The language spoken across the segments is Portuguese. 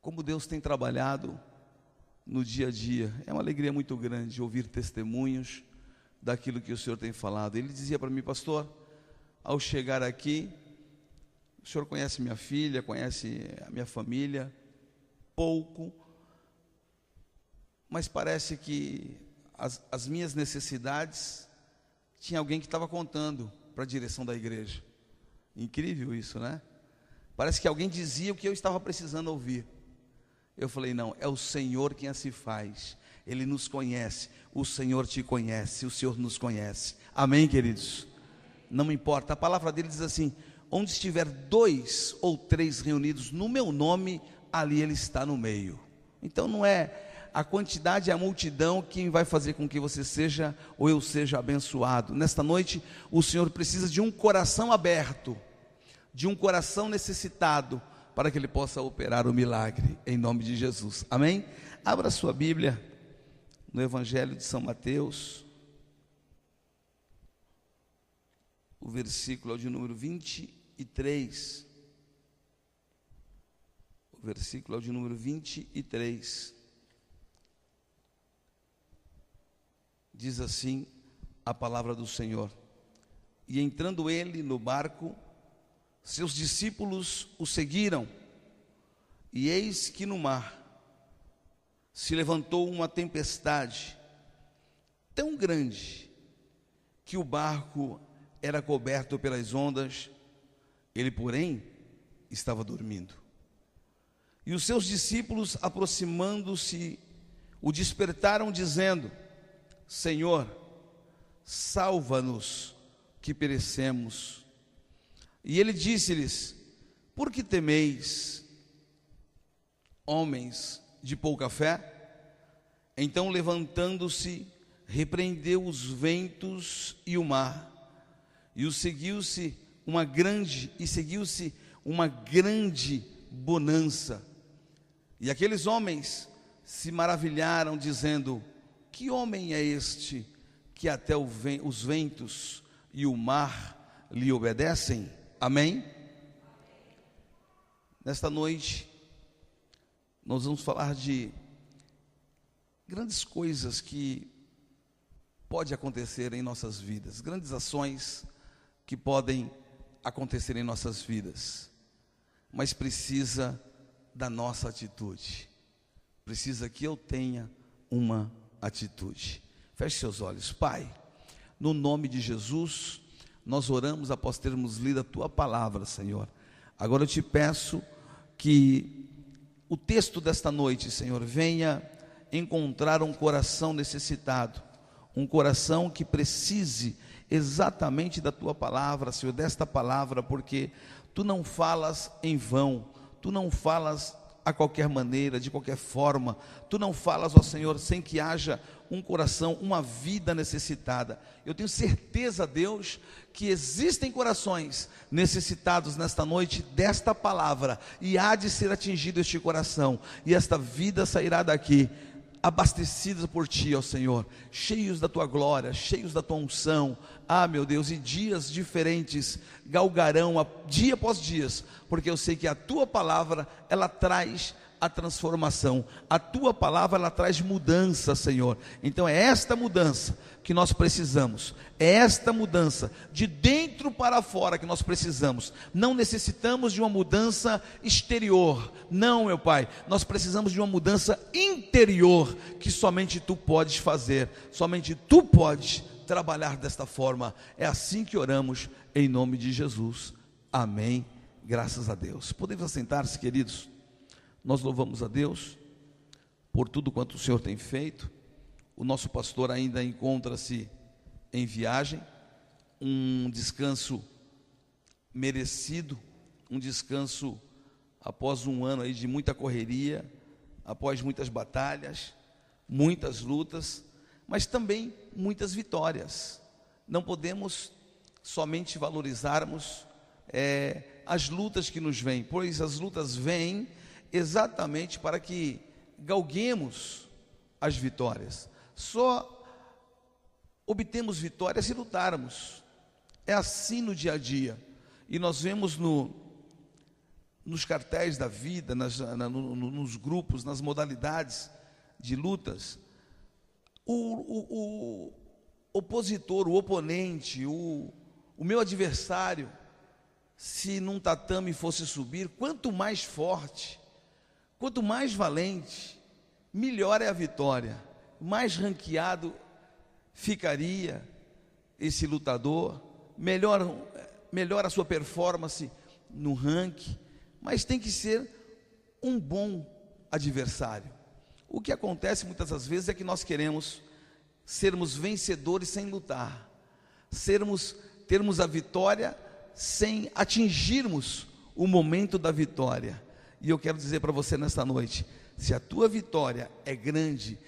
como Deus tem trabalhado no dia a dia. É uma alegria muito grande ouvir testemunhos daquilo que o Senhor tem falado. Ele dizia para mim: pastor, ao chegar aqui, o senhor conhece minha filha, conhece a minha família, pouco, mas parece que as minhas necessidades, tinha alguém que estava contando para a direção da igreja. Incrível isso, né? Parece que alguém dizia o que eu estava precisando ouvir. Eu falei: não, é o Senhor quem assim faz. Ele nos conhece, o Senhor te conhece, o Senhor nos conhece. Amém, queridos? Não importa, a palavra dele diz assim: onde estiver 2 ou 3 reunidos no meu nome, ali ele está no meio. Então não é a quantidade, a multidão quem vai fazer com que você seja ou eu seja abençoado. Nesta noite o Senhor precisa de um coração aberto, de um coração necessitado, para que Ele possa operar o milagre, em nome de Jesus. Amém? Abra sua Bíblia no Evangelho de São Mateus, o versículo é de número 23. O versículo é de número 23. Diz assim a palavra do Senhor: e entrando ele no barco, seus discípulos o seguiram, e eis que no mar se levantou uma tempestade tão grande que o barco era coberto pelas ondas. Ele, porém, estava dormindo. E os seus discípulos, aproximando-se, o despertaram, dizendo: Senhor, salva-nos, que perecemos. E ele disse-lhes: por que temeis, homens de pouca fé? Então, levantando-se, repreendeu os ventos e o mar, e seguiu-se uma grande bonança. E aqueles homens se maravilharam, dizendo: que homem é este que até os ventos e o mar lhe obedecem? Amém? Nesta noite nós vamos falar de grandes coisas que podem acontecer em nossas vidas, grandes ações que podem acontecer em nossas vidas, mas precisa da nossa atitude, precisa que eu tenha uma atitude. Feche seus olhos. Pai, no nome de Jesus, nós oramos após termos lido a Tua palavra, Senhor. Agora eu te peço que o texto desta noite, Senhor, venha encontrar um coração necessitado, um coração que precise exatamente da Tua palavra, Senhor, desta palavra, porque Tu não falas em vão, Tu não falas a qualquer maneira, de qualquer forma. Tu não falas, ó Senhor, sem que haja um coração, uma vida necessitada. Eu tenho certeza, Deus, que existem corações necessitados nesta noite desta palavra, e há de ser atingido este coração, e esta vida sairá daqui abastecidos por Ti, ó Senhor, cheios da Tua glória, cheios da Tua unção. Meu Deus, e dias diferentes galgarão dia após dias, porque eu sei que a Tua palavra, ela traz a transformação, a Tua palavra, ela traz mudança, Senhor. Então é esta mudança que nós precisamos, é esta mudança de dentro para fora que nós precisamos. Não necessitamos de uma mudança exterior, não, meu Pai, nós precisamos de uma mudança interior, que somente Tu podes fazer, somente Tu podes trabalhar desta forma. É assim que oramos, em nome de Jesus, amém, graças a Deus. Podemos assentar-se, queridos. Nós louvamos a Deus por tudo quanto o Senhor tem feito. O nosso pastor ainda encontra-se em viagem, um descanso merecido, um descanso após um ano aí de muita correria, após muitas batalhas, muitas lutas, mas também muitas vitórias. Não podemos somente valorizarmos as lutas que nos vêm, pois as lutas vêm exatamente para que galguemos as vitórias. Só obtemos vitórias se lutarmos. É assim no dia a dia. E nós vemos no nos cartéis da vida, nos grupos, nas modalidades de lutas, o opositor, o oponente, o meu adversário, se num tatame fosse subir, quanto mais forte, quanto mais valente, melhor é a vitória, mais ranqueado ficaria esse lutador, melhor a sua performance no ranking, mas tem que ser um bom adversário. O que acontece muitas das vezes é que nós queremos sermos vencedores sem lutar, termos a vitória sem atingirmos o momento da vitória. E eu quero dizer para você nesta noite, se a tua vitória é grande,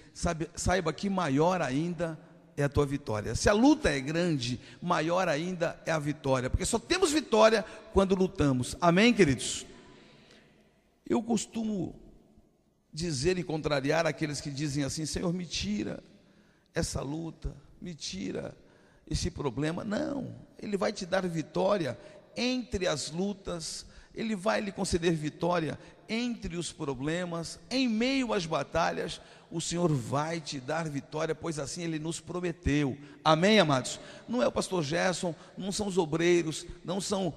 saiba que maior ainda é a tua vitória. Se a luta é grande, maior ainda é a vitória, porque só temos vitória quando lutamos. Amém, queridos? Eu costumo dizer e contrariar aqueles que dizem assim: Senhor, me tira essa luta, me tira esse problema. Não, Ele vai te dar vitória entre as lutas, Ele vai lhe conceder vitória entre os problemas, em meio às batalhas, o Senhor vai te dar vitória, pois assim Ele nos prometeu. Amém, amados? Não é o pastor Gerson, não são os obreiros, não são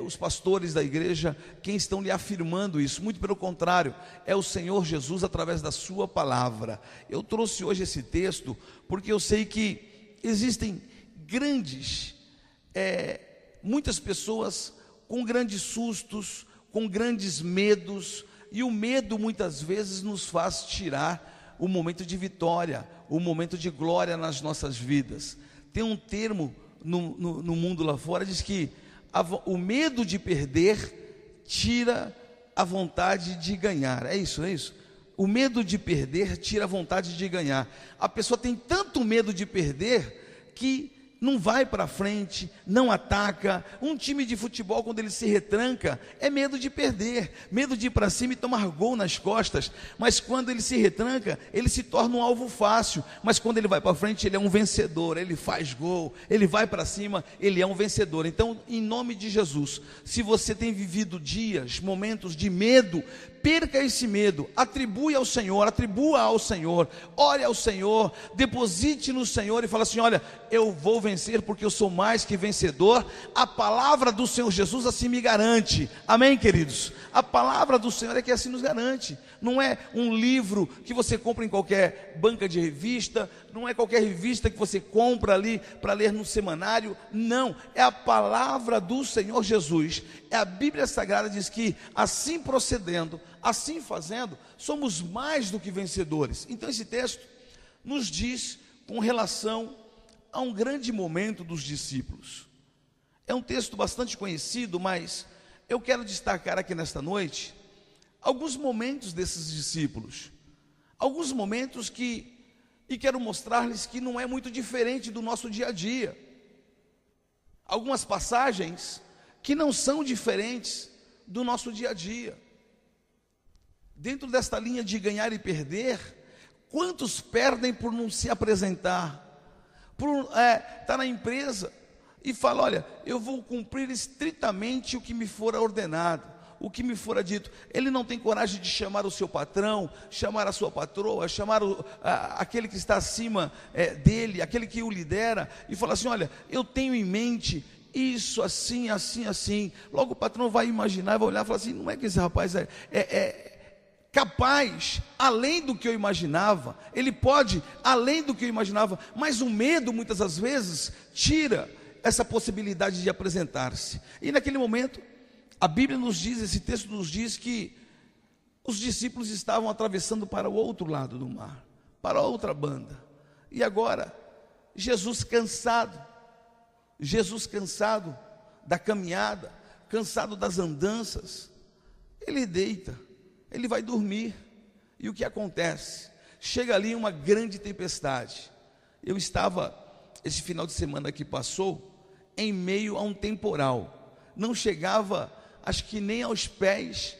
os pastores da igreja quem estão lhe afirmando isso, muito pelo contrário, é o Senhor Jesus através da sua palavra. Eu trouxe hoje esse texto porque eu sei que existem muitas pessoas com grandes sustos, com grandes medos, e o medo muitas vezes nos faz tirar o momento de vitória, o momento de glória nas nossas vidas. Tem um termo no mundo lá fora, diz que o medo de perder tira a vontade de ganhar. É isso, não é isso? O medo de perder tira a vontade de ganhar. A pessoa tem tanto medo de perder que não vai para frente, não ataca. Um time de futebol, quando ele se retranca, é medo de perder, medo de ir para cima e tomar gol nas costas. Mas quando ele se retranca, ele se torna um alvo fácil. Mas quando ele vai para frente, ele é um vencedor, ele faz gol, ele vai para cima, ele é um vencedor. Então, em nome de Jesus, se você tem vivido dias, momentos de medo, perca esse medo, atribua ao Senhor, ore ao Senhor, deposite no Senhor e fala assim: olha, eu vou vencer porque eu sou mais que vencedor. A palavra do Senhor Jesus assim me garante. Amém, queridos? A palavra do Senhor é que assim nos garante. Não é um livro que você compra em qualquer banca de revista, não é qualquer revista que você compra ali para ler no semanário. Não, é a palavra do Senhor Jesus. A Bíblia Sagrada diz que assim procedendo, assim fazendo, somos mais do que vencedores. Então esse texto nos diz com relação a um grande momento dos discípulos. É um texto bastante conhecido, mas eu quero destacar aqui nesta noite alguns momentos desses discípulos, alguns momentos e quero mostrar-lhes que não é muito diferente do nosso dia a dia. Algumas passagens que não são diferentes do nosso dia a dia. Dentro desta linha de ganhar e perder, quantos perdem por não se apresentar, por estar na empresa e falar: olha, eu vou cumprir estritamente o que me for ordenado, o que me fora dito. Ele não tem coragem de chamar o seu patrão, chamar a sua patroa, chamar aquele que está acima dele, aquele que o lidera, e falar assim: olha, eu tenho em mente isso assim, assim, assim. Logo o patrão vai imaginar, vai olhar e falar assim: não é que esse rapaz é capaz, além do que eu imaginava, ele pode, além do que eu imaginava. Mas o medo, muitas das vezes, tira essa possibilidade de apresentar-se. E naquele momento, a Bíblia nos diz, esse texto nos diz que os discípulos estavam atravessando para o outro lado do mar, para a outra banda. E agora, Jesus cansado da caminhada, cansado das andanças, ele deita, ele vai dormir. E o que acontece? Chega ali uma grande tempestade. Eu estava, esse final de semana que passou, em meio a um temporal. Não chegava, acho que nem aos pés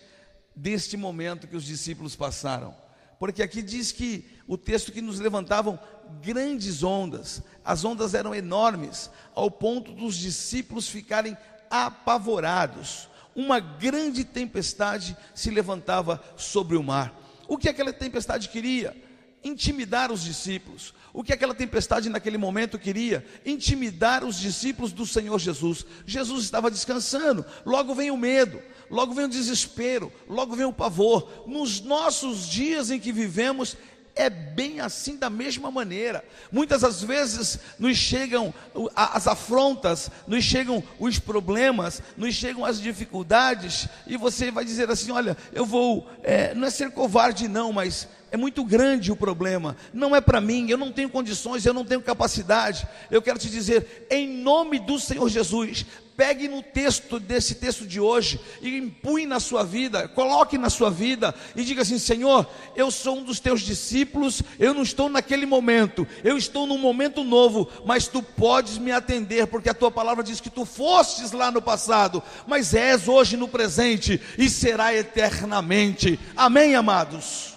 deste momento que os discípulos passaram. Porque aqui diz que o texto que nos levantavam grandes ondas. As ondas eram enormes, ao ponto dos discípulos ficarem apavorados. uma grande tempestade se levantava sobre o mar. O que aquela tempestade queria? Intimidar os discípulos. O que aquela tempestade naquele momento queria? Intimidar os discípulos do Senhor Jesus. Jesus estava descansando, logo vem o medo, logo vem o desespero, logo vem o pavor. Nos nossos dias em que vivemos, é bem assim, da mesma maneira. Muitas das vezes nos chegam as afrontas, nos chegam os problemas, nos chegam as dificuldades, e você vai dizer assim: olha, eu vou, não é ser covarde não, mas é muito grande o problema, não é para mim, eu não tenho condições, eu não tenho capacidade. Eu quero te dizer, em nome do Senhor Jesus, pegue no texto, desse texto de hoje, e impõe na sua vida, coloque na sua vida, e diga assim: Senhor, eu sou um dos teus discípulos, eu não estou naquele momento, eu estou num momento novo, mas tu podes me atender, porque a tua palavra diz que tu fostes lá no passado, mas és hoje no presente, e será eternamente. Amém, amados?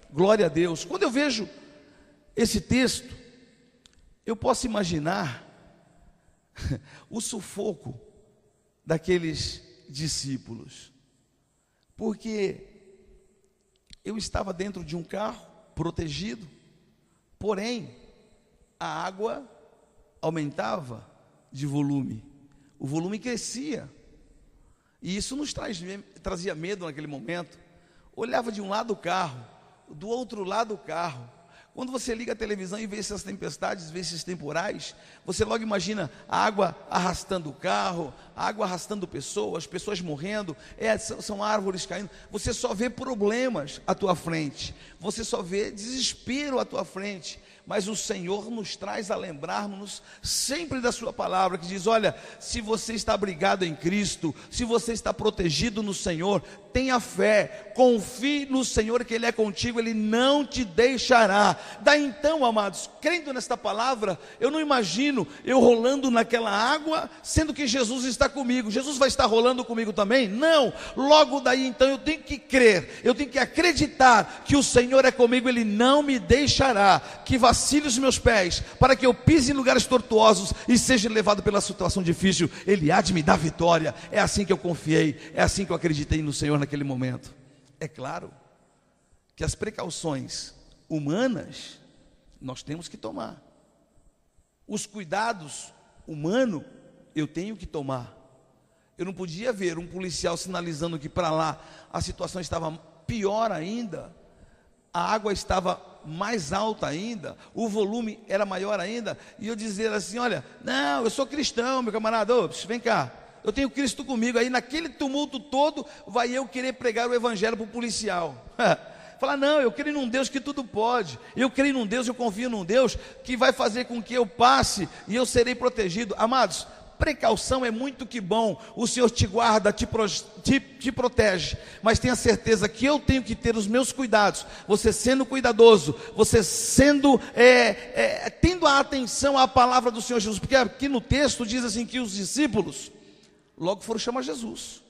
Glória a Deus. Quando eu vejo esse texto, eu posso imaginar o sufoco daqueles discípulos, porque eu estava dentro de um carro protegido, porém a água aumentava de volume, o volume crescia, e isso nos trazia medo naquele momento. Olhava de um lado o carro, do outro lado o carro. Quando você liga a televisão e vê essas tempestades, vê esses temporais, você logo imagina a água arrastando o carro, a água arrastando pessoas morrendo, são árvores caindo. Você só vê problemas à tua frente, você só vê desespero à tua frente. Mas o Senhor nos traz a lembrar-nos sempre da sua palavra, que diz: olha, se você está abrigado em Cristo, se você está protegido no Senhor, tenha fé, confie no Senhor, que Ele é contigo, Ele não te deixará. Daí então, amados, crendo nesta palavra, eu não imagino eu rolando naquela água, sendo que Jesus está comigo. Jesus vai estar rolando comigo também? Não. Logo daí então eu tenho que crer, eu tenho que acreditar que o Senhor é comigo, Ele não me deixará que vacile os meus pés, para que eu pise em lugares tortuosos e seja levado pela situação difícil. Ele há de me dar vitória. É assim que eu confiei, é assim que eu acreditei no Senhor naquele momento. É claro que as precauções humanas nós temos que tomar, os cuidados humanos eu tenho que tomar. Eu não podia ver um policial sinalizando que para lá a situação estava pior ainda, a água estava mais alta ainda, o volume era maior ainda, e eu dizer assim: olha, não, eu sou cristão, meu camarada, vem cá, eu tenho Cristo comigo. Aí naquele tumulto todo, vai eu querer pregar o evangelho para o policial, falar: não, eu creio num Deus que tudo pode, eu creio num Deus, eu confio num Deus que vai fazer com que eu passe e eu serei protegido. Amados, precaução é muito que bom, o Senhor te guarda, te protege, mas tenha certeza que eu tenho que ter os meus cuidados. Você sendo cuidadoso, você sendo tendo a atenção à palavra do Senhor Jesus, porque aqui no texto diz assim que os discípulos logo foram chamar Jesus.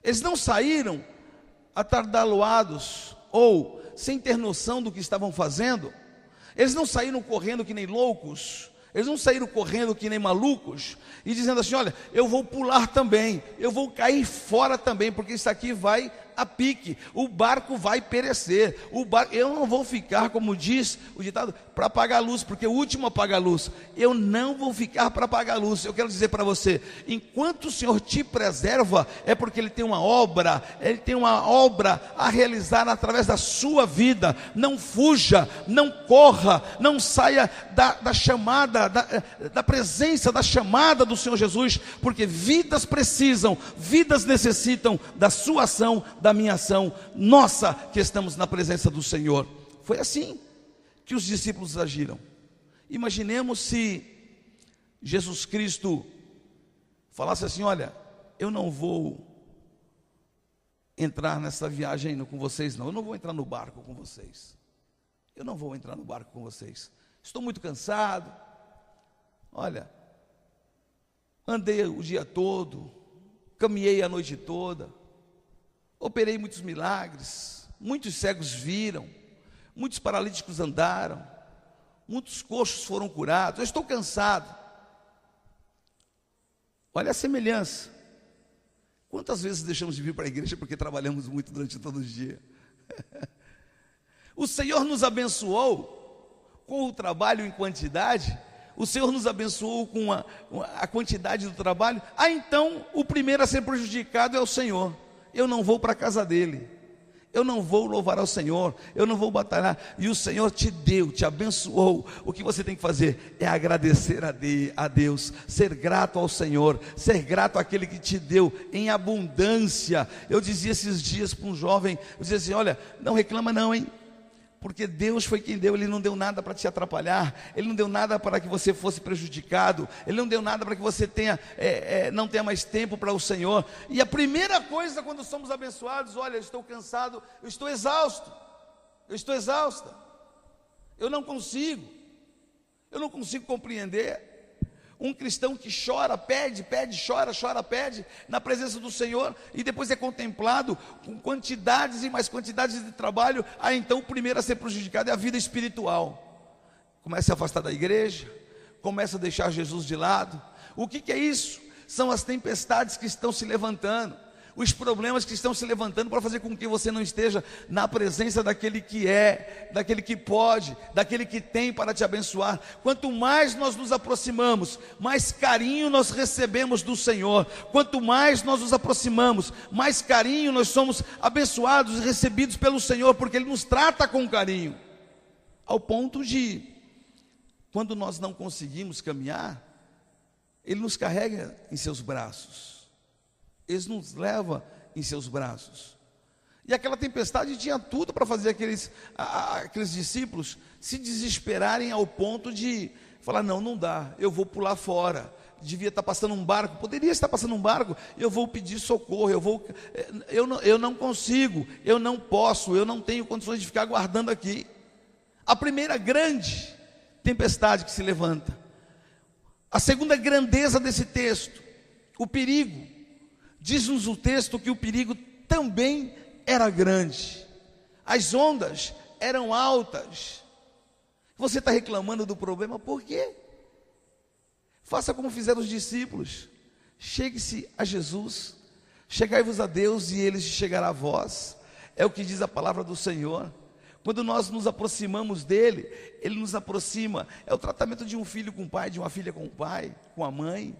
Eles não saíram atardaloados ou sem ter noção do que estavam fazendo. Eles não saíram correndo que nem loucos, eles não saíram correndo que nem malucos, e dizendo assim: olha, eu vou pular também, eu vou cair fora também, porque isso aqui vai a pique, o barco vai perecer, eu não vou ficar, como diz o ditado, para apagar a luz, porque o último apaga a luz. Eu não vou ficar para apagar a luz. Eu quero dizer para você, enquanto o Senhor te preserva, é porque Ele tem uma obra a realizar através da sua vida. Não fuja, não corra, não saia da chamada, da presença, da chamada do Senhor Jesus, porque vidas precisam, vidas necessitam da sua ação, da minha ação, nossa, que estamos na presença do Senhor. Foi assim que os discípulos agiram. Imaginemos se Jesus Cristo falasse assim: olha, eu não vou entrar nessa viagem com vocês não, eu não vou entrar no barco com vocês, estou muito cansado, olha, andei o dia todo, caminhei a noite toda, operei muitos milagres, muitos cegos viram, muitos paralíticos andaram, muitos coxos foram curados, eu estou cansado. Olha a semelhança. Quantas vezes deixamos de vir para a igreja porque trabalhamos muito durante todo o dia? O Senhor nos abençoou com o trabalho em quantidade. O Senhor nos abençoou com a quantidade do trabalho. Então o primeiro a ser prejudicado é o Senhor. Eu não vou para a casa dele, eu não vou louvar ao Senhor, eu não vou batalhar. E o Senhor te deu, te abençoou. O que você tem que fazer é agradecer a Deus, ser grato ao Senhor, ser grato àquele que te deu em abundância. Eu dizia esses dias para um jovem, eu dizia assim: olha, não reclama não, hein? Porque Deus foi quem deu. Ele não deu nada para te atrapalhar, Ele não deu nada para que você fosse prejudicado, Ele não deu nada para que você não tenha mais tempo para o Senhor. E a primeira coisa quando somos abençoados: olha, eu estou cansado, eu estou exausto, eu estou exausta, eu não consigo compreender um cristão que chora, pede, chora, pede na presença do Senhor, e depois é contemplado com quantidades e mais quantidades de trabalho. Então o primeiro a ser prejudicado é a vida espiritual. Começa a se afastar da igreja, começa a deixar Jesus de lado. O que é isso? São as tempestades que estão se levantando, os problemas que estão se levantando para fazer com que você não esteja na presença daquele que é, daquele que pode, daquele que tem para te abençoar. Quanto mais nós nos aproximamos, mais carinho nós recebemos do Senhor. Quanto mais nós nos aproximamos, mais carinho nós somos abençoados e recebidos pelo Senhor, porque Ele nos trata com carinho, ao ponto de, quando nós não conseguimos caminhar, Ele nos carrega em seus braços, Ele nos leva em seus braços. E aquela tempestade tinha tudo para fazer aqueles discípulos se desesperarem ao ponto de falar: não dá, eu vou pular fora. Devia estar passando um barco, poderia estar passando um barco, eu vou pedir socorro, eu não consigo, eu não posso, eu não tenho condições de ficar aguardando aqui. A primeira grande tempestade que se levanta. A segunda grandeza desse texto, o perigo. Diz-nos o texto que o perigo também era grande, as ondas eram altas. Você está reclamando do problema, por quê? Faça como fizeram os discípulos: chegue-se a Jesus, chegai-vos a Deus e Ele se chegará a vós. É o que diz a palavra do Senhor. Quando nós nos aproximamos dEle, Ele nos aproxima. É o tratamento de um filho com o pai, de uma filha com o pai, com a mãe.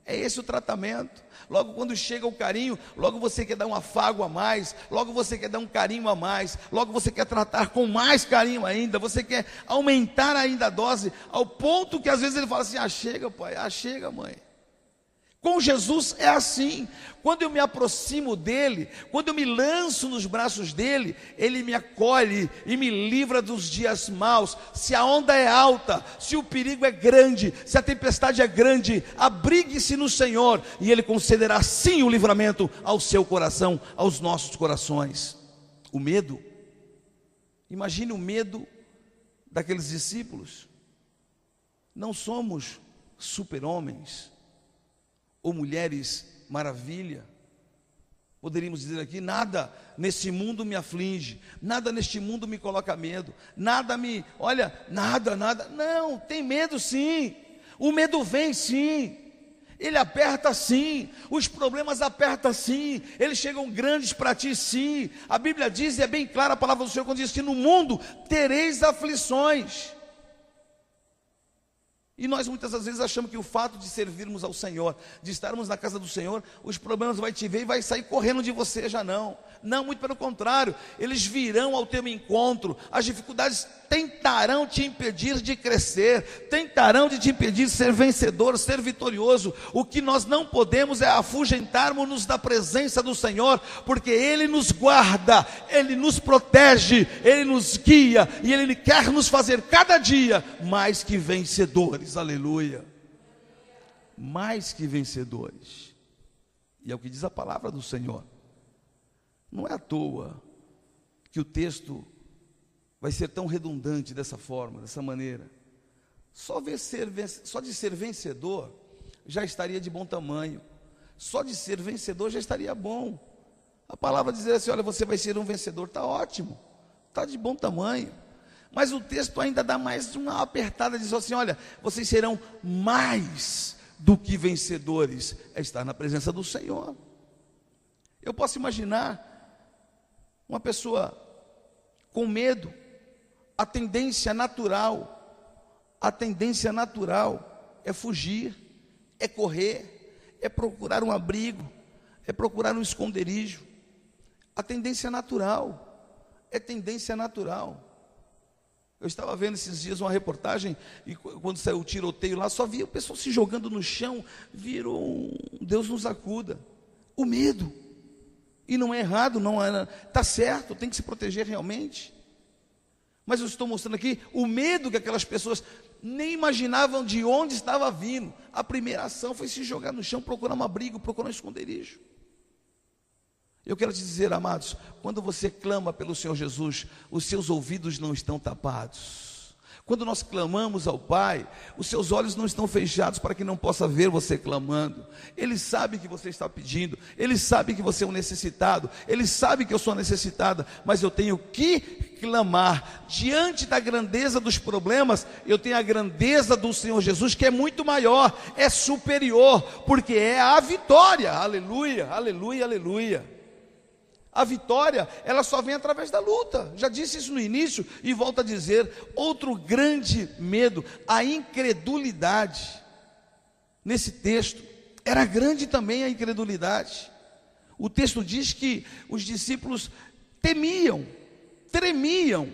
É esse o tratamento. Logo quando chega o carinho, logo você quer dar um afago a mais, logo você quer dar um carinho a mais, logo você quer tratar com mais carinho ainda, você quer aumentar ainda a dose, ao ponto que às vezes ele fala assim: chega pai, chega mãe. Com Jesus é assim. Quando eu me aproximo dEle, quando eu me lanço nos braços dEle, Ele me acolhe e me livra dos dias maus. Se a onda é alta, se o perigo é grande, se a tempestade é grande, abrigue-se no Senhor e Ele concederá sim o livramento ao seu coração, aos nossos corações. O medo, imagine o medo daqueles discípulos. Não somos super-homens ou mulheres maravilha. Poderíamos dizer aqui: nada nesse mundo me aflige, nada neste mundo me coloca medo, nada. Não, tem medo sim, o medo vem sim, ele aperta sim, os problemas apertam sim, eles chegam grandes para ti sim. A Bíblia diz, e é bem clara a palavra do Senhor quando diz que no mundo tereis aflições. E nós muitas das vezes achamos que o fato de servirmos ao Senhor, de estarmos na casa do Senhor, os problemas vai te ver e vai sair correndo de você. Já não, muito pelo contrário, eles virão ao teu encontro. As dificuldades tentarão te impedir de crescer, tentarão de te impedir de ser vencedor, ser vitorioso. O que nós não podemos é afugentarmos-nos da presença do Senhor, porque Ele nos guarda, Ele nos protege, Ele nos guia, e Ele quer nos fazer cada dia mais que vencedores. Aleluia, mais que vencedores. E é o que diz a palavra do Senhor. Não é à toa que o texto vai ser tão redundante dessa forma, dessa maneira. Só de ser vencedor já estaria de bom tamanho. Só de ser vencedor já estaria bom. A palavra diz assim: olha, você vai ser um vencedor, está ótimo, está de bom tamanho. Mas o texto ainda dá mais uma apertada, diz assim: olha, vocês serão mais do que vencedores é estar na presença do Senhor. Eu posso imaginar uma pessoa com medo, a tendência natural é fugir, é correr, é procurar um abrigo, é procurar um esconderijo. A tendência natural, é tendência natural. Eu estava vendo esses dias uma reportagem, e quando saiu o tiroteio lá, só via o pessoal se jogando no chão, viram, Deus nos acuda. O medo, e não é errado, está certo, tem que se proteger realmente. Mas eu estou mostrando aqui o medo que aquelas pessoas nem imaginavam de onde estava vindo. A primeira ação foi se jogar no chão, procurar um abrigo, procurar um esconderijo. Eu quero te dizer, amados, quando você clama pelo Senhor Jesus, os seus ouvidos não estão tapados. Quando nós clamamos ao Pai, os seus olhos não estão fechados para que não possa ver você clamando. Ele sabe que você está pedindo, Ele sabe que você é um necessitado, Ele sabe que eu sou necessitada, mas eu tenho que clamar. Diante da grandeza dos problemas, eu tenho a grandeza do Senhor Jesus, que é muito maior, é superior, porque é a vitória. Aleluia, aleluia, aleluia. A vitória, ela só vem através da luta. Já disse isso no início e volto a dizer. Outro grande medo, a incredulidade. Nesse texto, era grande também a incredulidade. O texto diz que os discípulos temiam, tremiam,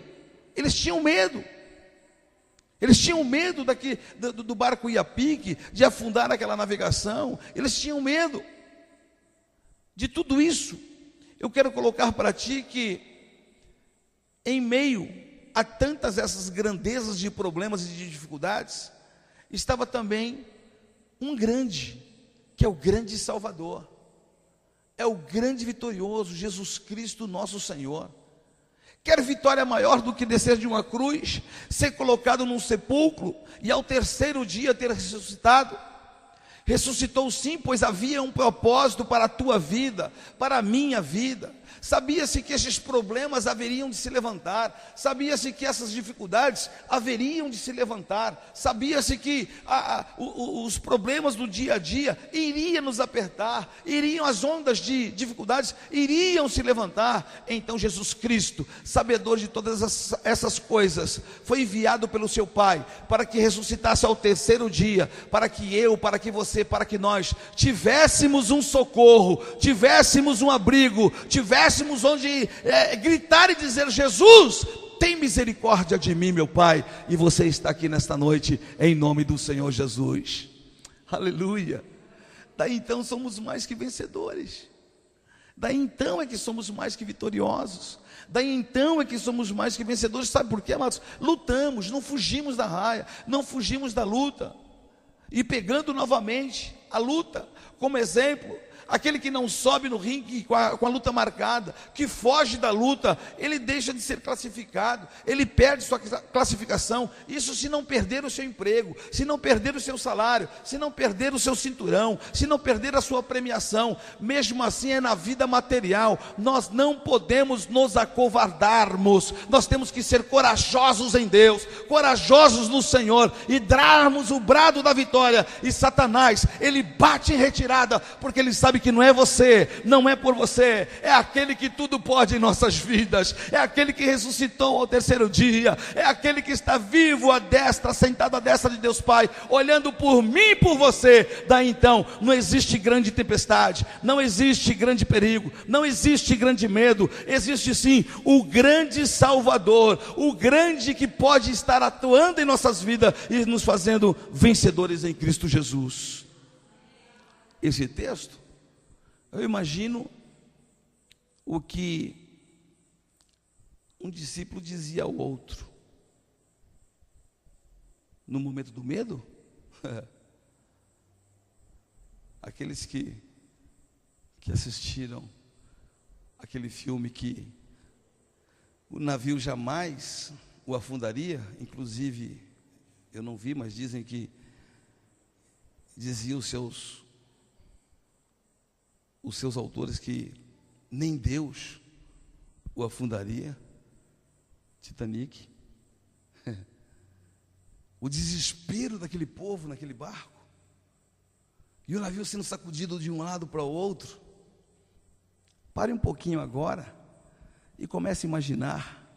eles tinham medo. Eles tinham medo do barco ir a pique, de afundar naquela navegação. Eles tinham medo de tudo isso. Eu quero colocar para ti que, em meio a tantas essas grandezas de problemas e de dificuldades, estava também um grande, que é o grande Salvador, é o grande vitorioso, Jesus Cristo nosso Senhor. Quer vitória maior do que descer de uma cruz, ser colocado num sepulcro e ao terceiro dia ter ressuscitado? Ressuscitou sim, pois havia um propósito para a tua vida, para a minha vida. Sabia-se que esses problemas haveriam de se levantar, sabia-se que essas dificuldades haveriam de se levantar, sabia-se que os problemas do dia a dia iriam nos apertar, as ondas de dificuldades iriam se levantar. Então Jesus Cristo, sabedor de todas essas coisas, foi enviado pelo seu Pai, para que ressuscitasse ao terceiro dia, para que eu, para que você, para que nós tivéssemos um socorro, tivéssemos um abrigo, tivéssemos onde gritar e dizer: Jesus, tem misericórdia de mim, meu Pai. E você está aqui nesta noite em nome do Senhor Jesus. Aleluia. Daí então somos mais que vencedores. Daí então é que somos mais que vitoriosos. Daí então é que somos mais que vencedores. Sabe por quê, amados? Lutamos, não fugimos da raia, não fugimos da luta. E pegando novamente a luta como exemplo, aquele que não sobe no ringue com a luta marcada, que foge da luta, ele deixa de ser classificado, ele perde sua classificação. Isso se não perder o seu emprego, se não perder o seu salário, se não perder o seu cinturão, se não perder a sua premiação. Mesmo assim é na vida material. Nós não podemos nos acovardarmos, nós temos que ser corajosos em Deus, corajosos no Senhor, e darmos o brado da vitória. E Satanás, ele bate em retirada, porque ele sabe que não é você, não é por você, é aquele que tudo pode em nossas vidas, é aquele que ressuscitou ao terceiro dia, é aquele que está vivo à destra, sentado à destra de Deus Pai, olhando por mim e por você. Daí então, não existe grande tempestade, não existe grande perigo, não existe grande medo, existe sim o grande Salvador, o grande que pode estar atuando em nossas vidas e nos fazendo vencedores em Cristo Jesus. Esse texto, eu imagino o que um discípulo dizia ao outro no momento do medo. Aqueles que assistiram aquele filme que o navio jamais o afundaria, inclusive eu não vi, mas dizem que diziam os seus autores que nem Deus o afundaria. Titanic. O desespero daquele povo naquele barco. e o navio sendo sacudido de um lado para o outro. Pare um pouquinho agora e comece a imaginar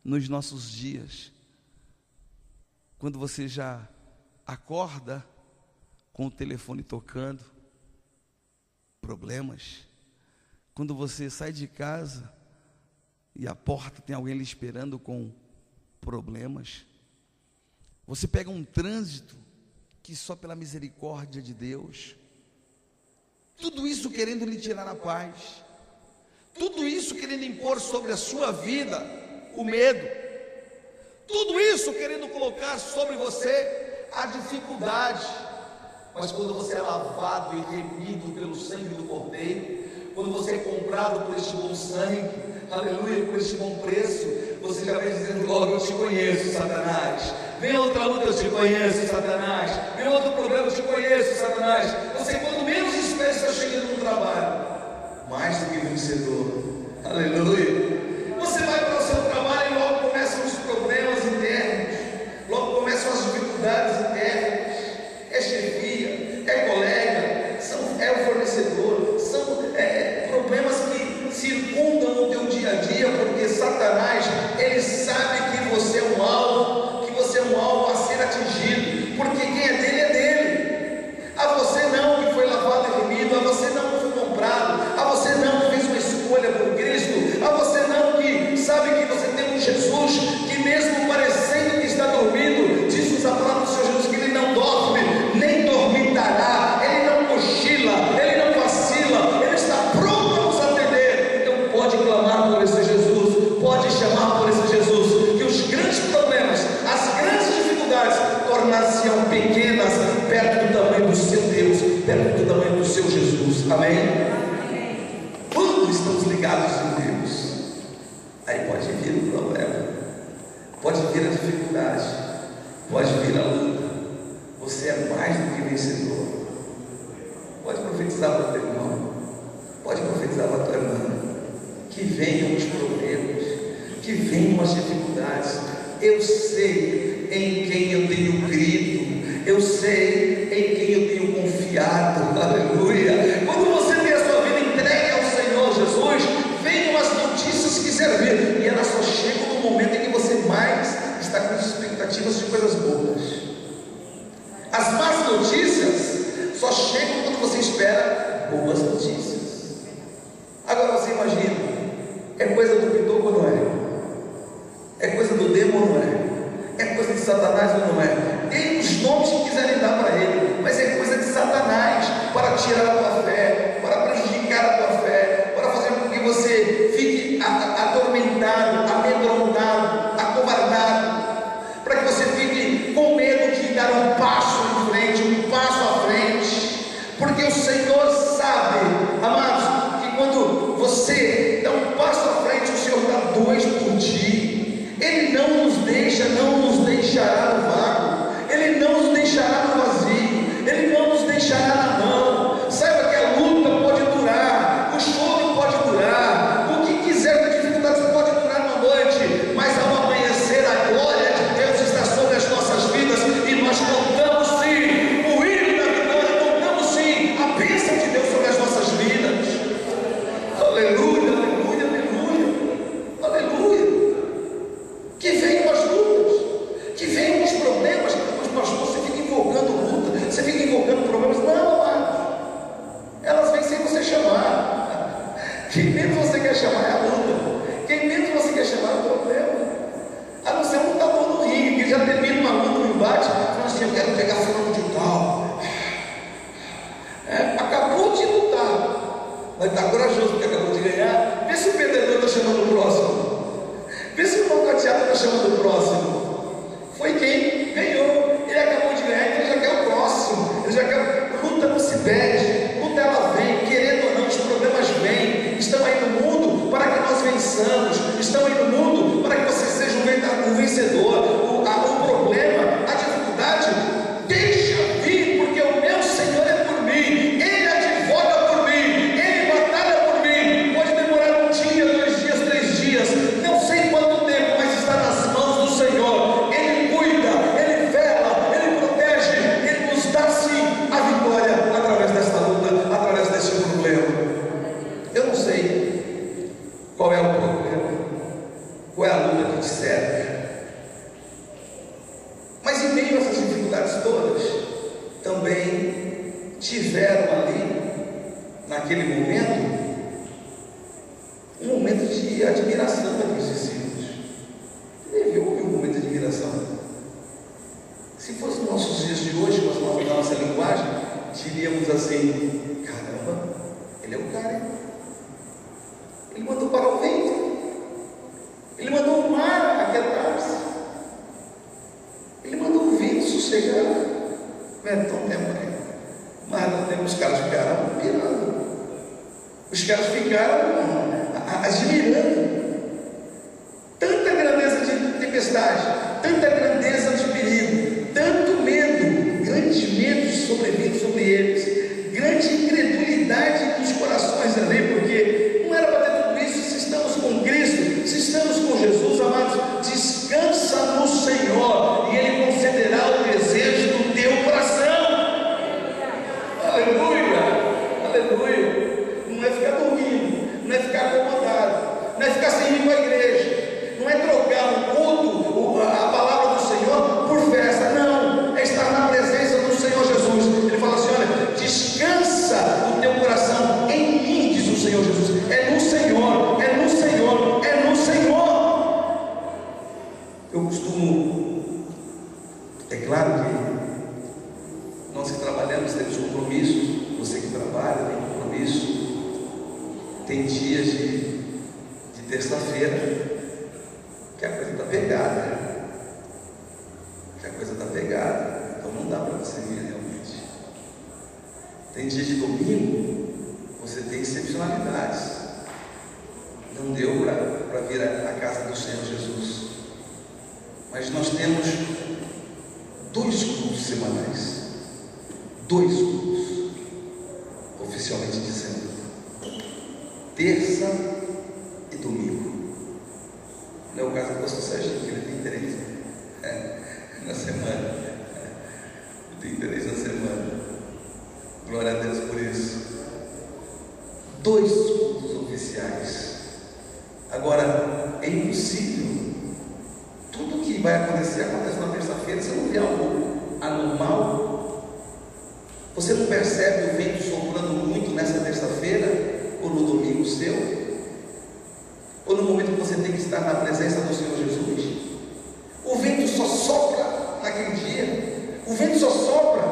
nos nossos dias, quando você já acorda com o telefone tocando, problemas. Quando você sai de casa e a porta tem alguém lhe esperando com problemas. Você pega um trânsito que só pela misericórdia de Deus, tudo isso querendo lhe tirar a paz, tudo isso querendo impor sobre a sua vida o medo, tudo isso querendo colocar sobre você a dificuldade. Mas quando você é lavado e remido pelo sangue do Cordeiro, quando você é comprado por este bom sangue, aleluia, por este bom preço, você já vai dizendo logo: eu te conheço, Satanás. Vem outra luta, eu te conheço, Satanás. Vem outro problema, eu te conheço, Satanás. Você, quando menos espera, está chegando no trabalho, mais do que vencedor, aleluia. Você vai para o seu trabalho e logo começam os problemas internos, logo começam as dificuldades internas. É chefia, é colega, é o fornecedor, são problemas que circundam o teu dia a dia, porque Satanás, ele sabe que você é um alvo a ser atingido, porque quem é dele, a você não, que foi lavado e remido, a você não, que foi comprado, a você não, que fez uma escolha por Cristo, a você não, que sabe que você tem um Jesus, que mesmo parecendo que está dormindo, diz a palavra do Senhor Jesus, que ele não dorme, nem dormitará, ele não cochila, ele não vacila, ele está pronto a nos atender. Então pode clamar por esse Jesus, pode chamar por esse Jesus, que os grandes problemas, as grandes dificuldades tornar-se-ão pequenas perto do tamanho do seu Deus, perto do tamanho do seu Jesus. Amém? Quando estamos ligados em Deus, aí pode vir o problema, pode vir a dificuldade, pode vir a luta. Você é mais do que vencedor. Pode profetizar para o teu irmão, pode profetizar para a tua irmã, que venham os problemas, que venham as dificuldades. Eu sei em quem eu tenho crido, eu sei em quem eu tenho confiado, aleluia. Quando você tem a sua vida entregue ao Senhor Jesus, venham as notícias que servir, e elas só chegam no momento em que você mais está com expectativas de coisas boas. As más notícias só chegam quando você espera boas notícias. Agora você imagina, é coisa do pitoco ou não é? É coisa do demônio ou não é? É coisa de Satanás ou não é? Tem os nomes que quiserem dar para ele, mas é coisa de Satanás, para tirar a tua fé, para prejudicar a tua fé, para fazer com que você fique atormentado, amedrontado, acovardado, para que você fique com medo de dar um passo em frente, um passo à frente, porque o Senhor sabe, amados, que quando você dá um passo à frente, o Senhor dá dois por ti. Ele não nos deixa, não nos deixará no vácuo, Ele não nos deixará no vazio, Ele não nos deixará na mão. Saiba que a luta pode durar, o choro pode durar, o que quiser de dificuldades pode durar uma noite, mas ao amanhecer a glória de Deus está sobre as nossas vidas, e nós contamos sim o hino da vitória, contamos sim a bênção de Deus sobre as nossas vidas. Aleluia, aleluia, aleluia, aleluia. Que venham as lutas, que venham os problemas. Mas pastor, você fica invocando luta, você fica invocando problemas. Não, amado, elas vêm sem você chamar. Quem menos você quer chamar é a luta, quem menos você quer chamar é o problema. A não ser um lutador no ringue, que já termina uma luta, um embate, fala assim: eu quero pegar fulano de tal. Acabou de lutar, vai estar corajoso porque acabou de ganhar. Vê se o perdedor está chamando o próximo, vê se o nocauteado está chamando o próximo. Foi quem ganhou, ele acabou de ganhar, então ele já quer o próximo, ele já quer. Luta não se perde, luta ela vem, querendo ou não, os problemas vêm, estão aí no mundo para que nós vençamos, estão aí no mundo para que você seja um vencedor. O problema, a dificuldade, deixa vir, porque o meu Senhor é por mim, Ele advoga por mim, Ele batalha por mim. Pode demorar um dia, 2 dias, 3 dias, não sei quanto tempo, mas está nas mãos do Senhor. Ele cuida, não sei qual é o problema, qual é a luta que te serve. Mas em meio a essas dificuldades todas, também tiveram ali, naquele momento, um momento de admiração daqueles discípulos. Houve um momento de admiração. Se fosse nos nossos dias de hoje, na nossa linguagem, diríamos assim: caramba, ele é o cara, hein? Ele mandou parar o vento, ele mandou o mar aquietar-se, ele mandou o vento sossegar. Não é tão tempo, né? Mas não tem, os caras ficaram pirando, os caras ficaram admirando tanta grandeza de tempestade, tanta grandeza de perigo, tanto medo, grandes medos sobrevindo sobre eles, grande incredulidade nos corações ali, porque não era para ter tudo isso. Se estamos com Cristo, se estamos com Jesus, amados, descansa no Senhor e Ele concederá o desejo do teu coração. Aleluia, aleluia. Não é ficar dormindo, não é ficar acomodado, não é ficar sem ir para a igreja, não é trocar o culto, a palavra do Senhor por festa, não, é estar na presença do Senhor Jesus. Ele fala assim: olha, descansa o teu coração em mim, diz o Senhor Jesus. É no Senhor, é no Senhor, é no Senhor. Eu costumo, é claro que nós que trabalhamos temos compromissos, você que trabalha tem compromisso. Tem dias de terça-feira que a coisa está pegada, então não dá para você vir realmente. Tem dias de domingo, você tem excepcionalidades, não deu para vir à casa do Senhor Jesus, mas nós temos 2 cultos semanais, 2 cultos, oficialmente dizendo, terça e domingo. Não é o caso do pastor Serginho, que ele tem 3 na semana. Ele tem 3 na semana. Glória a Deus por isso. 2 cultos oficiais. Agora, é impossível. Tudo que vai acontecer acontece na terça-feira. Você não vê algo anormal? Você não percebe o vento soprando muito nessa terça-feira? Ou no domingo seu, ou no momento que você tem que estar na presença do Senhor Jesus? O vento só sopra naquele dia, o vento só sopra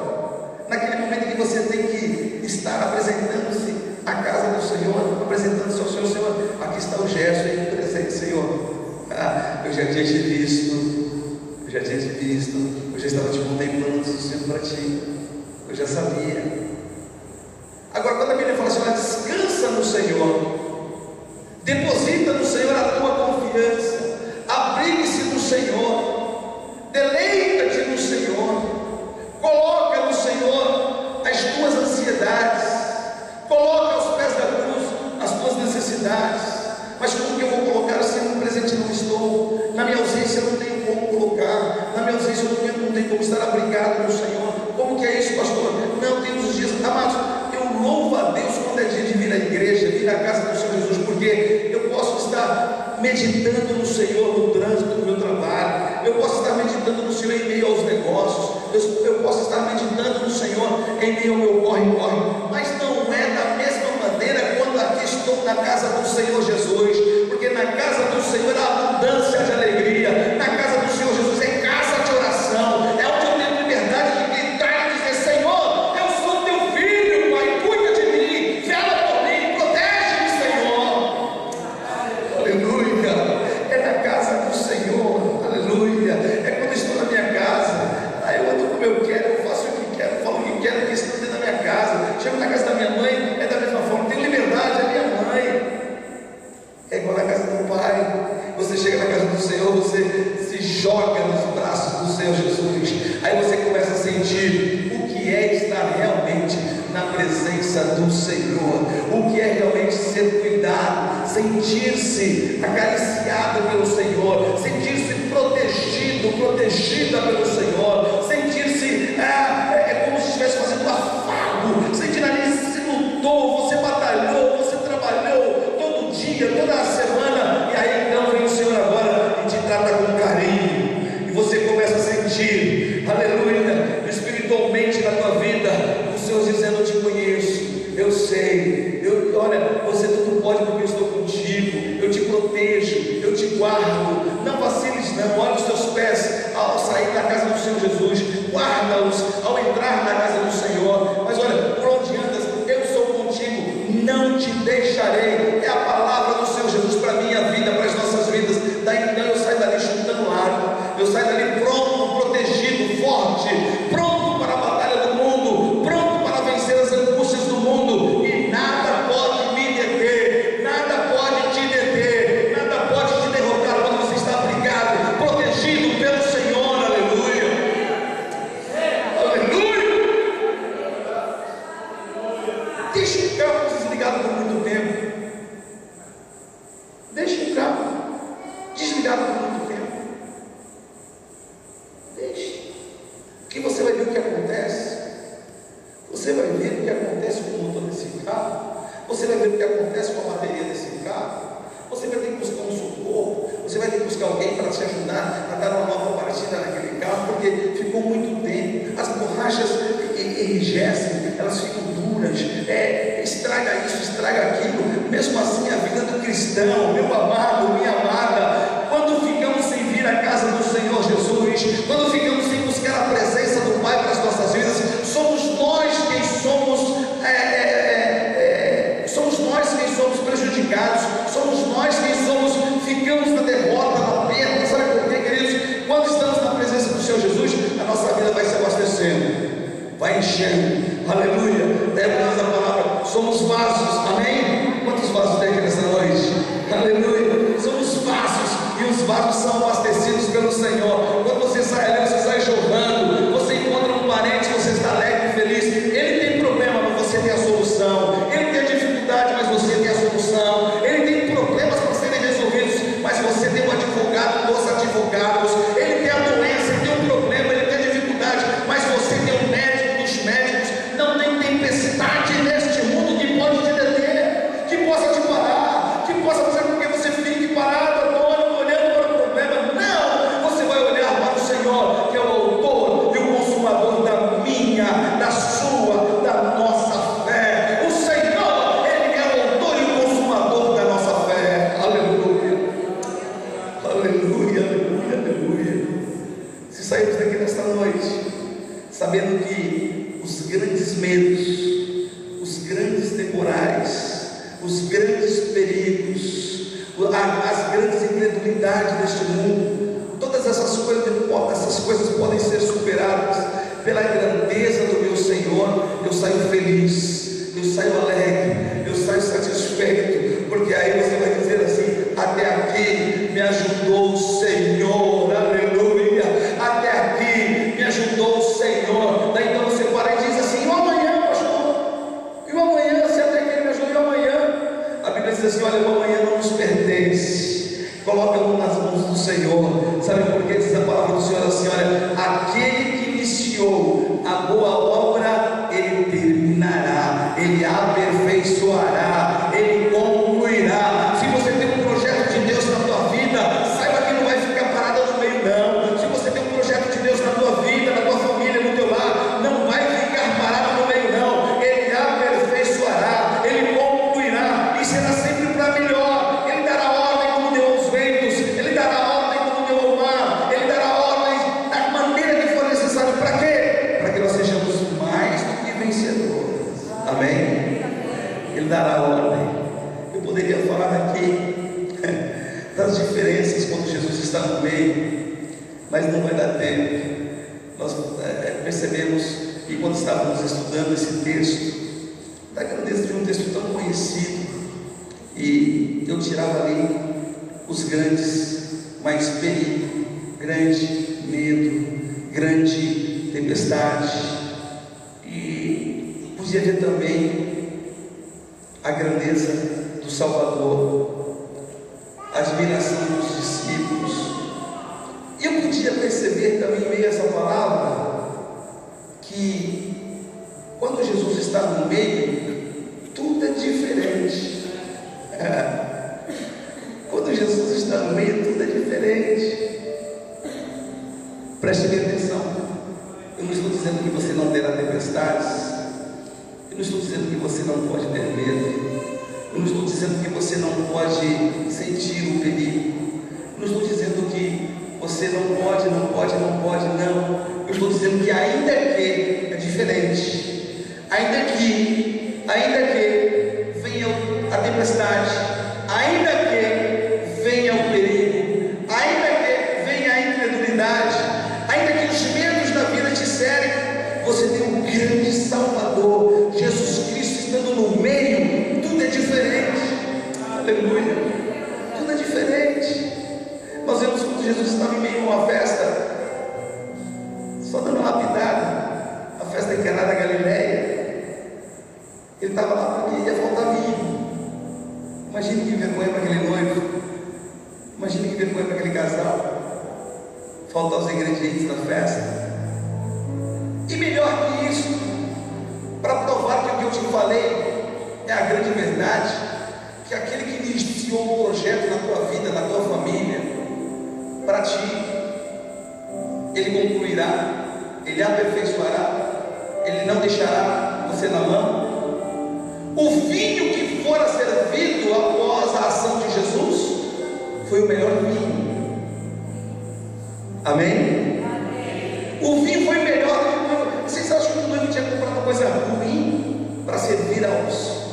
naquele momento que você tem que estar apresentando-se à casa do Senhor, apresentando-se ao Senhor. Aqui está o Gerson aí presente, Senhor. Eu já tinha te visto, eu já estava te contemplando, sendo para ti, eu já sabia. Agora, quando a Bíblia fala assim: olha, descansa no Senhor, deposita no Senhor a tua confiança, abrigue-se no Senhor, deleita-te no Senhor, coloca no Senhor as tuas ansiedades, coloca aos pés da cruz as tuas necessidades. Mas como que eu vou colocar se no presente não estou? Na minha ausência eu não tenho como colocar, na minha ausência eu não tenho como estar abrigado no Senhor. Como que é isso, pastor? Não, tem os dias, amados, louvo a Deus quando é dia de vir à igreja, vir à casa do Senhor Jesus, porque eu posso estar meditando no Senhor no trânsito do meu trabalho, eu posso estar meditando no Senhor em meio aos negócios, eu posso estar meditando no Senhor em meio ao meu corre-corre, mas não é da mesma maneira quando aqui estou na casa do Senhor Jesus, porque na casa do Senhor há abundância de alegria, na casa do Senhor Jesus é casa de oração, é onde eu tenho liberdade de gritar e dizer: Senhor, chego na casa da minha mãe, é da mesma forma, tenho liberdade, é minha mãe. É igual na casa do Pai. Você chega na casa do Senhor, você se joga nos braços do Senhor Jesus. Aí você começa a sentir o que é estar realmente na presença do Senhor, o que é realmente ser cuidado, sentir-se acariciado pelo Senhor, sentir-se protegida pelo Senhor, sentir-se como se estivesse fazendo um afago, sentir ali, se lutou, você batalhou, você trabalhou, dia, toda a semana, e aí então vem o Senhor agora e te trata com carinho, e você começa a sentir, aleluia, espiritualmente na tua vida, o Senhor dizendo: eu te conheço, eu sei, olha, você tudo pode porque eu estou contigo, eu te protejo, eu te guardo, não vaciles não, olha os teus pés ao sair da casa do Senhor Jesus, guarda-os ao entrar na casa do Senhor, mas olha, por onde andas, eu sou contigo, não te deixarei, é a palavra do Senhor Jesus para a minha vida, para as nossas vidas. Daí então eu saio dali chutando largo, eu saio dali pronto, protegido, forte, pronto para a batalha do mundo, pronto para vencer as angústias do mundo, e nada pode me deter, nada pode te deter, nada pode te derrotar quando você está abrigado, protegido pelo Senhor, aleluia, aleluia. Deixa o carro desligado por muito tempo, deixa o carro desligado por muito tempo, deixa, que você vai ver o que acontece. Você vai ver o que acontece com o motor desse carro, você vai ver o que acontece com a bateria desse carro, você vai ter que buscar um socorro, você vai ter que buscar alguém para te ajudar a dar uma nova partida naquele carro, porque ficou muito tempo, as borrachas enrijecem, elas ficam duras, estraga isso, estraga aquilo. Mesmo assim a vida do cristão, meu amado, minha amada, quando ficamos sem vir à casa do Senhor Jesus, quando ficamos sem buscar a presença do Pai para as nossas vidas, somos nós quem somos prejudicados, somos nós quem ficamos na derrota, na perda. Sabe por quê, queridos? Quando estamos na presença do Senhor Jesus, a nossa vida vai se abastecendo, vai enchendo, aleluia. Diz a palavra, somos vasos, amém? Quantos vasos tem aqui nessa noite? Aleluia, somos vasos, e os vasos são abastecidos pelo Senhor. Quando você sai ali, você sai jorrando, você encontra um parente, você está alegre e feliz, ele tem problema, mas você tem a solução, ele tem a dificuldade, mas você tem a solução, ele tem problemas para serem resolvidos, mas você tem um advogado dos advogados, ele tem a doença, ele tem um problema, ele tem a dificuldade, mas você tem um médico dos médicos. Não tem tempestade neste mundo que pode te deter, que possa te parar, que possa fazer com que você fique parado, atônito, olhando para o problema. Não, você vai olhar para o Senhor, que é o autor e o consumador da minha, da sua, da nossa fé. O Senhor, Ele é o autor e o consumador da nossa fé. Aleluia, aleluia, aleluia, aleluia. Se saímos daqui nesta noite sabendo que os grandes medos, os grandes temporais, os grandes perigos, as grandes incredulidades deste mundo, todas essas coisas podem ser superadas pela grandeza do meu Senhor. Eu saio feliz, eu saio alegre, eu saio satisfeito, porque aí você vai dizer assim: até aqui me ajudou o Senhor, aleluia, até aqui me ajudou o Senhor. Daí então você para e diz assim: e o amanhã, pastor? E o amanhã, se até aqui ele me ajudou, e o amanhã? A Bíblia diz assim: olha, o amanhã não nos pertence, coloca-o nas mãos do Senhor. Sabe por que diz a palavra do Senhor assim? Olha, aquele que iniciou a boa obra, ele terminará, ele aperfeiçoará, ele concluirá. Se você tem um projeto de Deus na tua vida, saiba que não vai ficar parado no meio, não. Se você tem um projeto de Deus na tua vida, na tua família, no teu lar, não vai ficar parado no meio, não. Ele aperfeiçoará, ele concluirá, e será sempre para melhor. Ele dará ordem como deu aos ventos, ele dará ordem como deu ao mar, ele dará ordem da maneira que for necessário. Para quê? Para que nós sejamos mais do que vencedores. Amém? Ele dará ordem. Eu poderia falar aqui das diferenças quando Jesus está no meio, mas não vai dar tempo. Nós percebemos que quando estávamos estudando esse texto, da grandeza de um texto tão conhecido, e eu tirava ali os grandes, mais perigo, grande medo, grande tempestade, e podia ver também a grandeza do Salvador, a admiração dos discípulos. E eu podia perceber também, em meio a essa palavra, que quando Jesus está no meio, tudo é diferente. Jesus está no meio, tudo é diferente. Preste bem atenção. Eu não estou dizendo que você não terá tempestades. Eu não estou dizendo que você não pode ter medo. Eu não estou dizendo que você não pode sentir o perigo. Eu não estou dizendo que você não pode, não. Eu estou dizendo que ainda que é diferente, ainda que venha a tempestade, ainda que venha o perigo, ainda que venha a incredulidade, ainda que os medos da vida te cerquem, você tem um grande Salvador, Jesus Cristo, estando no meio. Tudo é diferente. Aleluia. Tudo é diferente. Nós vemos quando Jesus estava em meio a uma festa, só dando uma lapidada, a festa em Caná da Galileia. Ele estava lá porque ia faltar vinho. Imagine que vergonha para aquele noivo. Imagine que vergonha para aquele casal. Faltar os ingredientes da festa. E melhor que isso, para provar que o que eu te falei é a grande verdade, que aquele que iniciou um projeto na tua vida, na tua família, para ti, ele concluirá, ele aperfeiçoará, ele não deixará você na mão. O vinho que fora servido após a ação de Jesus foi o melhor vinho. Amém? O vinho foi melhor do que o noivo. Vocês acham que o noivo tinha comprado uma coisa ruim para servir aos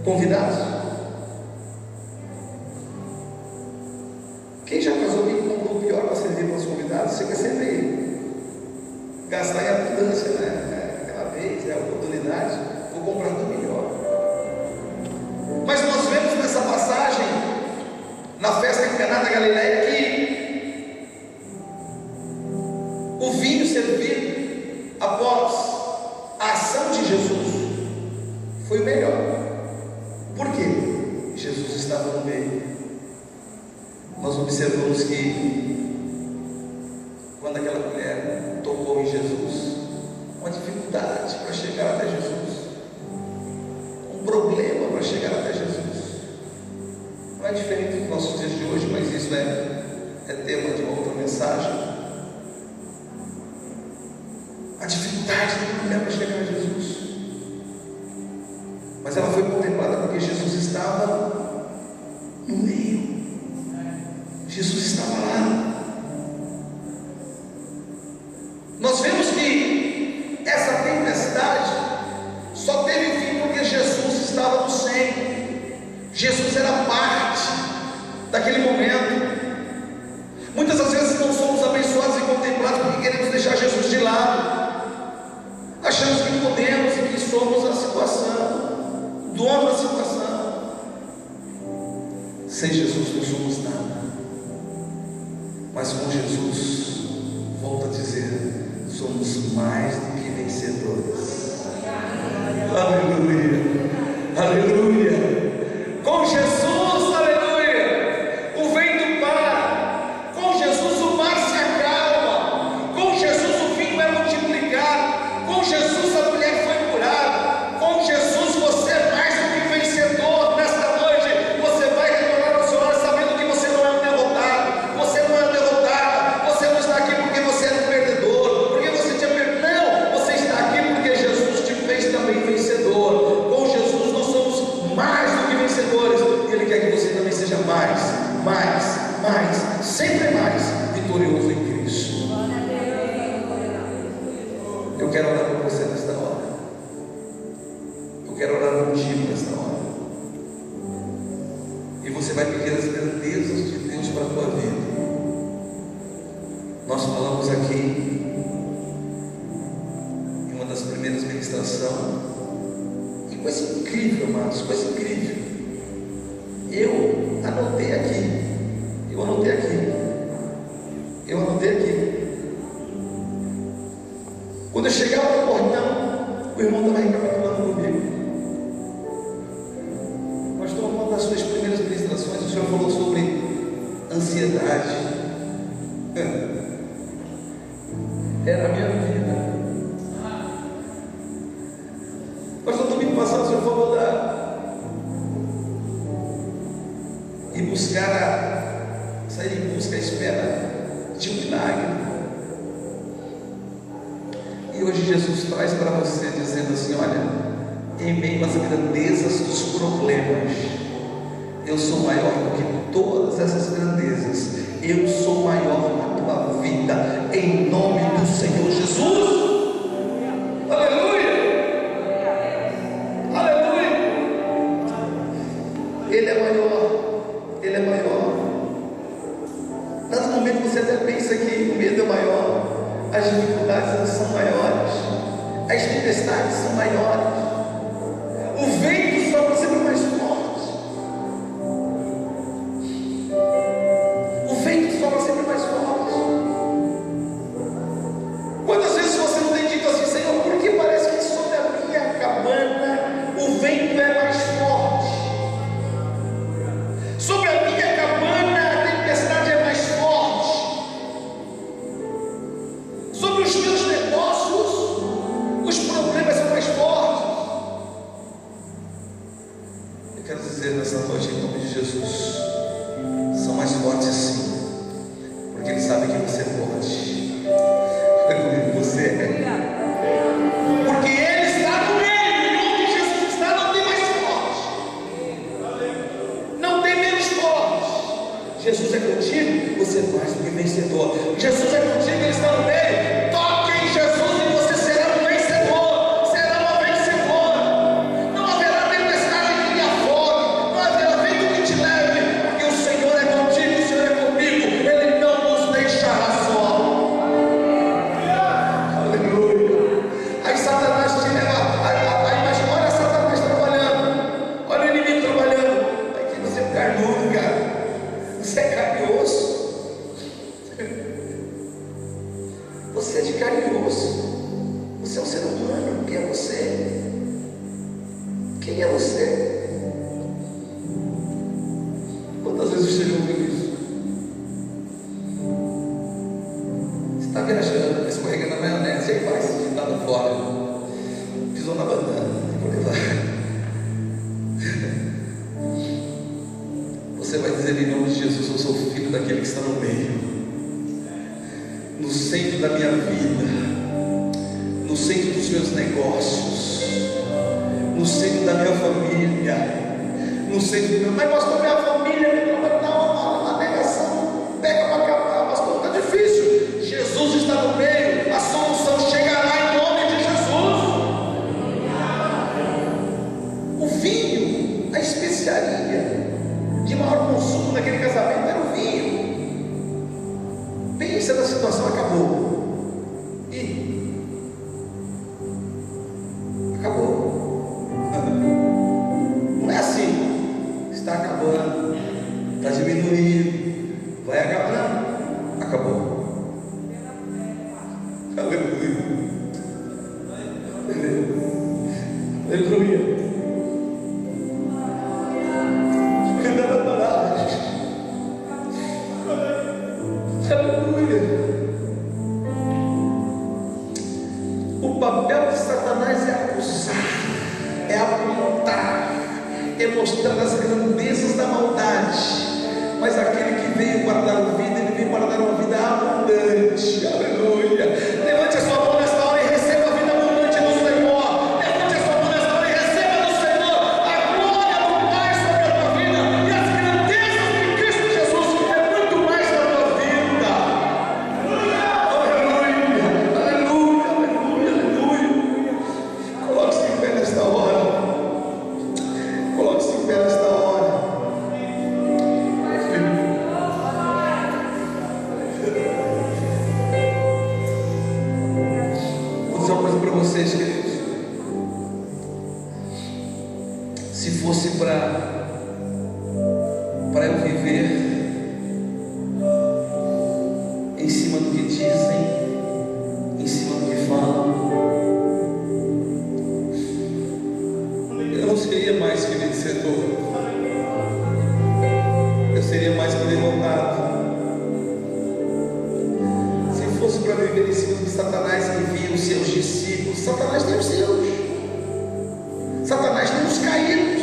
convidados? Quem já casou bem comprou o pior para servir para os convidados? Você quer servir, gastar em abundância, né? Aquela vez, é a oportunidade. Vou comprar do melhor. Mas nós vemos nessa passagem, na festa em Caná da Galileia, que o vinho servido após a ação de Jesus foi o melhor. Por quê? Jesus estava no meio. Nós observamos que quando aquela mulher tocou em Jesus, uma dificuldade para chegar até Jesus, um problema para chegar até Jesus. Não é diferente dos nossos dias de hoje, mas isso é tema de uma outra mensagem. A dificuldade da mulher para chegar a Jesus, mas ela foi contemplada porque Jesus estava no meio. Jesus estava lá. Nós vemos que essa tempestade só teve fim porque Jesus estava no centro. Jesus era parte daquele momento. Muitas das vezes não somos abençoados e contemplados porque queremos deixar Jesus de lado. Achamos que podemos e que somos a situação, dono da situação. Sem Jesus não somos nada. Mas com Jesus, volto a dizer, somos mais do que vencedores. Aleluia, aleluia. Com Jesus, aleluia, o vento para. Com Jesus o mar se acalma. Com Jesus o vinho é multiplicado. Com Jesus a mulher foi curada. Com Jesus você é mais do que vencedor. Nesta noite você vai retornar ao Senhor sabendo que você não é um derrotado. Você não é um derrotado. Você não está aqui porque você era um perdedor, porque você tinha perdido. Não, você está aqui porque Jesus te fez também vencedor. Com Jesus nós somos mais do que vencedores. E Ele quer que você também seja mais, sempre mais vitorioso em Cristo. Eu quero orar por você nesta hora. Eu quero orar contigo nesta hora. E você vai pedir as grandezas de Deus para a tua vida. Nós falamos aqui em uma das primeiras ministrações, e coisa incrível, amados, coisa incrível. Eu anotei aqui. Quando eu chegava no portão, o irmão estava recapitulando comigo. Pastor, uma das suas primeiras ministrações, o senhor falou sobre ansiedade. Era a minha vida. Pastor, domingo passado o senhor falou e sair em busca à espera de um milagre. E hoje Jesus traz para você dizendo assim: olha, em meio às grandezas dos problemas, eu sou maior do que todas essas grandezas. Eu sou maior na tua vida, em nome do Senhor Jesus. Aleluia, aleluia. Ele é maior, Ele é maior. Nesse momento você até pensa que o medo é maior, as dificuldades são maiores, as tempestades são maiores, o vento sopra sempre mais forte, o vento sopra sempre mais forte. Quantas vezes você não tem dito assim: Senhor, por que parece que sobre a minha cabana o vento é mais forte? Sobre a minha cabana a tempestade é mais forte. Sobre os meus negócios os problemas são mais fortes. Eu quero dizer nessa noite, em nome de Jesus, são mais fortes sim, porque Ele sabe que você pode. Você é. Porque Ele está no meio, onde Jesus está, não tem mais forte, não tem menos forte. Jesus é contigo, você é mais do que vencedor. Jesus é contigo, Ele está no meio. Toque em Jesus e você será um vencedor, será uma vencedora. Não haverá tempestade que lhe afogue, não haverá vento que te leve, porque o Senhor é contigo, o Senhor é comigo. Ele não nos deixará só. Aleluia. Aí Satanás te leva, mas olha Satanás trabalhando, olha o inimigo trabalhando. Aqui você é carnudo, cara, você é carne e osso. Você é de carne e osso, você é um ser humano. Quem é você? Quem é você? Quantas vezes você já ouviu isso? Você está viajando, escorregando na maionese, aí vai se ditado fora, pisou na banana, por aí vai. Você vai dizer em nome de Jesus: eu sou filho daquele que está no meio, no centro da minha vida, no centro dos meus negócios, no centro da minha família, no centro do meu... Mas pastor, minha família me dá uma negação, pega para acabar, pastor, está difícil. Jesus está no meio, a solução chegará em nome de Jesus. O vinho, a especiaria de maior consumo naquele casamento era o vinho. Pensa na situação, acabou. E acabou. Não é assim. Está acabando, está diminuindo, vai acabando. Acabou. Aleluia. Aleluia. O papel de Satanás é acusar, é apontar, é mostrar as grandezas da maldade. Mas aquele que veio para dar vida, ele veio para dar uma vida abundante. Aleluia. Levante a sua mão nesta hora e receba a vida abundante do Senhor. Levante a sua mão nesta hora e receba do Senhor a glória do Pai sobre a tua vida. E as grandezas de Cristo Jesus é muito mais na tua vida. Aleluia, aleluia, aleluia, aleluia. Coloque-se em pé nesta hora. Coloque-se em pé nesta hora. Vou dizer uma coisa para vocês, queridos. Se fosse para eu viver em cima do que dizem, em cima do que falam, eu não seria mais que vencedor, eu seria mais que derrotado. Se fosse para viver em cima do que Satanás envia os seus discípulos, Satanás tem os seus, Satanás tem os caídos.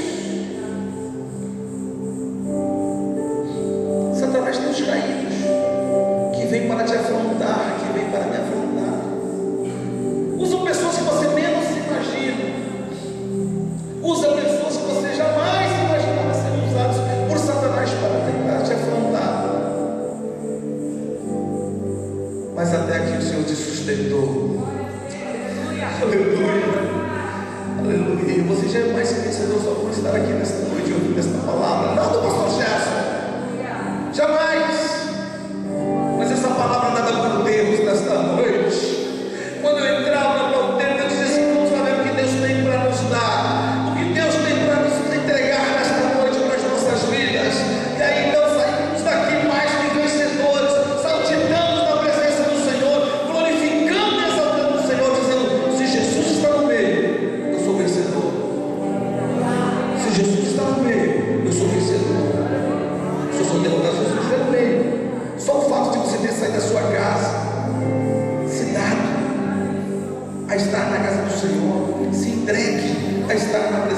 vencedor só por estar aqui nesta noite ouvindo esta palavra, não do pastor Gerson, jamais, mas essa palavra dada por Deus nesta noite. Quando eu entrava no tempo, eu disse assim: vamos saber o que Deus tem para nos dar, o que Deus tem para nos entregar nesta noite para as nossas vidas. E aí então saímos daqui mais que vencedores, saltitando na presença do Senhor, glorificando e exaltando o Senhor, dizendo: se Jesus está no meio, eu sou vencedor. Se Jesus está no meio, eu sou vencedor. Se eu sou derrotado, Jesus está no meio. Só o fato de você ter saído da sua casa, se dado a estar na casa do Senhor, se entregue a estar na presença